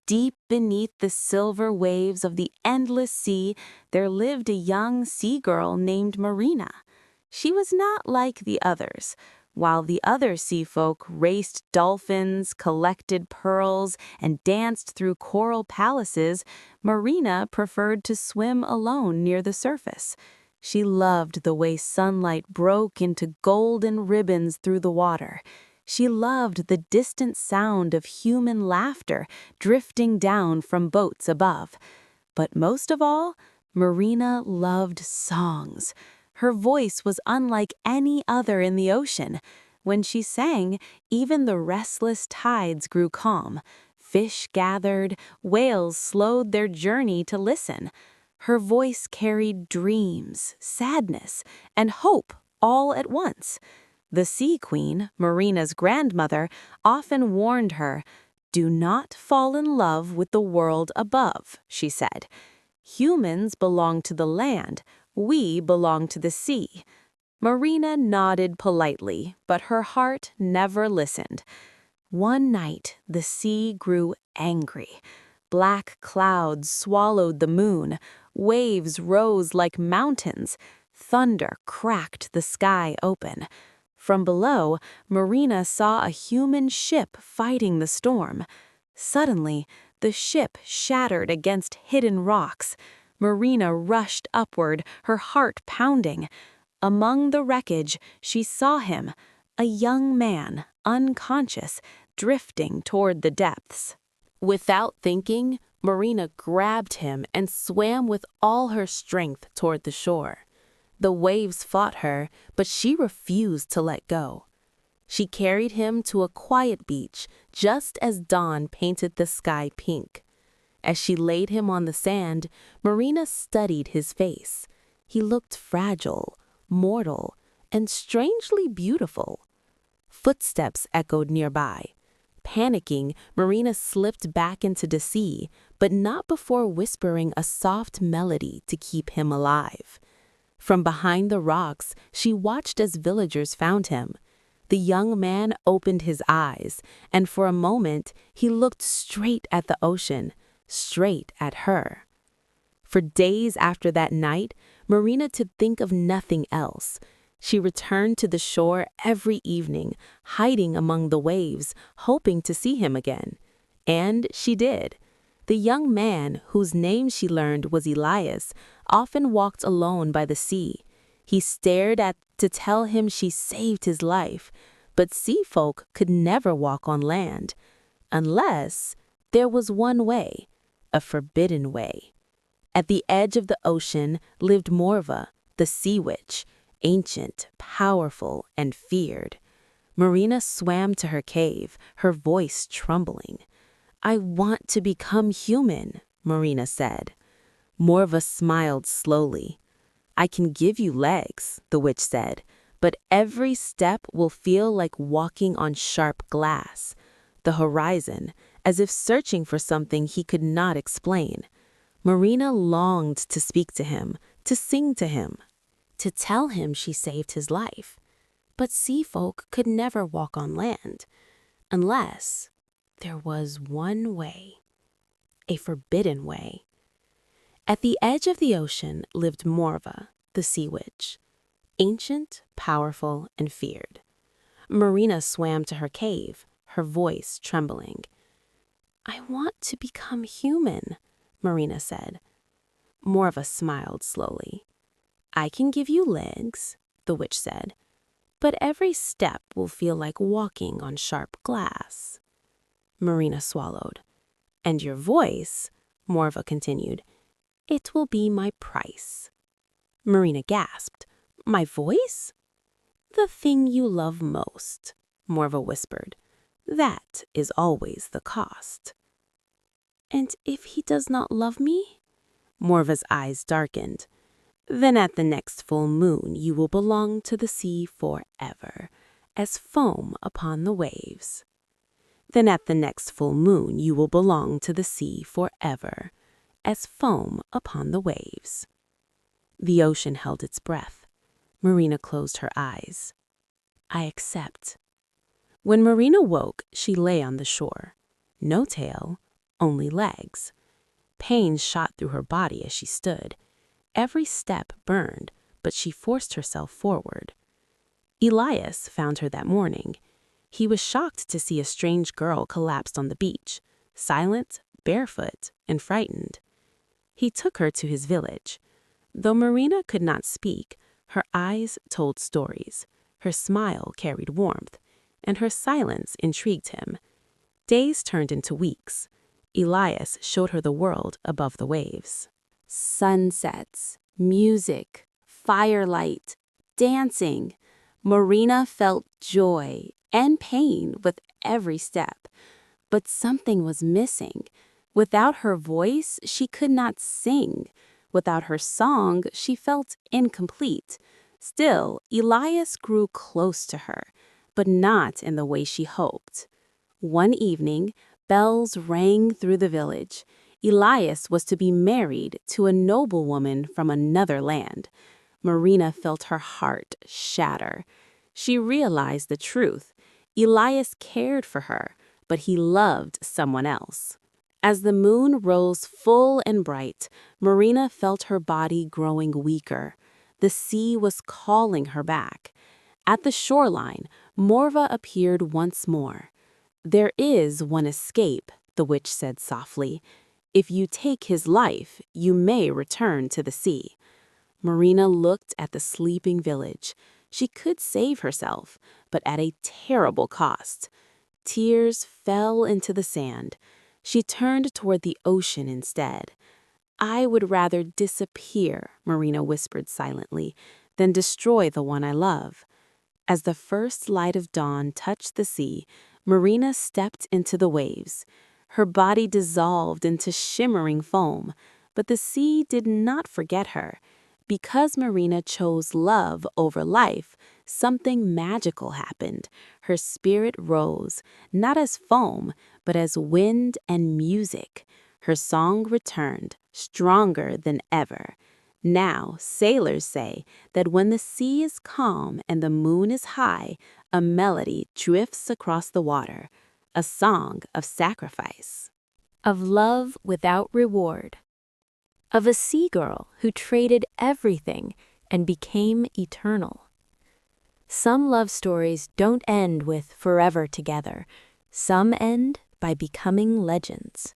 Deep beneath the silver waves of the endless sea, there lived a young sea girl named Marina. She was not like the others. While the other sea folk raced dolphins, collected pearls, and danced through coral palaces, Marina preferred to swim alone near the surface. She loved the way sunlight broke into golden ribbons through the water. She loved the distant sound of human laughter drifting down from boats above. But most of all, Marina loved songs. Her voice was unlike any other in the ocean. When she sang, even the restless tides grew calm. Fish gathered, whales slowed their journey to listen. Her voice carried dreams, sadness, and hope all at once. The Sea Queen, Marina's grandmother, often warned her, "Do not fall in love with the world above," she said. "Humans belong to the land, we belong to the sea." Marina nodded politely, but her heart never listened. One night, the sea grew angry. Black clouds swallowed the moon, waves rose like mountains, thunder cracked the sky open. From below, Marina saw a human ship fighting the storm. Suddenly, the ship shattered against hidden rocks. Marina rushed upward, her heart pounding. Among the wreckage, she saw him, a young man, unconscious, drifting toward the depths. Without thinking, Marina grabbed him and swam with all her strength toward the shore. The waves fought her, but she refused to let go. She carried him to a quiet beach just as dawn painted the sky pink. As she laid him on the sand, Marina studied his face. He looked fragile, mortal, and strangely beautiful. Footsteps echoed nearby. Panicking, Marina slipped back into the sea, but not before whispering a soft melody to keep him alive. From behind the rocks, she watched as villagers found him. The young man opened his eyes, and for a moment he looked straight at the ocean, straight at her. For days after that night, Marina could think of nothing else. She returned to the shore every evening, hiding among the waves, hoping to see him again. And she did. The young man, whose name she learned was Elias, often walked alone by the sea. He stared at to tell him she saved his life, but sea folk could never walk on land. Unless there was one way, a forbidden way. At the edge of the ocean lived Morva, the sea witch, ancient, powerful, and feared. Marina swam to her cave, her voice trembling. "I want to become human," Marina said. Morva smiled slowly. "I can give you legs," the witch said, "but every step will feel like walking on sharp glass." The horizon, as if searching for something he could not explain. Marina longed to speak to him, to sing to him, to tell him she saved his life. But sea folk could never walk on land, unless there was one way, a forbidden way. At the edge of the ocean lived Morva, the sea witch, ancient, powerful, and feared. Marina swam to her cave, her voice trembling. "I want to become human," Marina said. Morva smiled slowly. "I can give you legs," the witch said, "but every step will feel like walking on sharp glass." Marina swallowed. "And your voice," Morva continued, "it will be my price." Marina gasped. "My voice?" "The thing you love most," Morva whispered. "That is always the cost." "And if he does not love me?" Morva's eyes darkened. "Then at the next full moon you will belong to the sea forever, as foam upon the waves." "Then at the next full moon you will belong to the sea forever, as foam upon the waves." The ocean held its breath. Marina closed her eyes. "I accept." When Marina woke, she lay on the shore. No tail, only legs. Pain shot through her body as she stood. Every step burned, but she forced herself forward. Elias found her that morning. He was shocked to see a strange girl collapsed on the beach, silent, barefoot, and frightened. He took her to his village. Though Marina could not speak, her eyes told stories, her smile carried warmth, and her silence intrigued him. Days turned into weeks. Elias showed her the world above the waves. Sunsets, music, firelight, dancing. Marina felt joy and pain with every step. But something was missing. Without her voice, she could not sing. Without her song, she felt incomplete. Still, Elias grew close to her, but not in the way she hoped. One evening, bells rang through the village. Elias was to be married to a noblewoman from another land. Marina felt her heart shatter. She realized the truth. Elias cared for her, but he loved someone else. As the moon rose full and bright, Marina felt her body growing weaker. The sea was calling her back. At the shoreline, Morva appeared once more. "There is one escape," the witch said softly. "If you take his life, you may return to the sea." Marina looked at the sleeping village. She could save herself, but at a terrible cost. Tears fell into the sand. She turned toward the ocean instead. "I would rather disappear," Marina whispered silently, "than destroy the one I love." As the first light of dawn touched the sea, Marina stepped into the waves. Her body dissolved into shimmering foam, but the sea did not forget her. Because Marina chose love over life, something magical happened. Her spirit rose, not as foam, but as wind and music. Her song returned, stronger than ever. Now, sailors say that when the sea is calm and the moon is high, a melody drifts across the water, a song of sacrifice, of love without reward, of a sea girl who traded everything and became eternal. Some love stories don't end with forever together. Some end by becoming legends.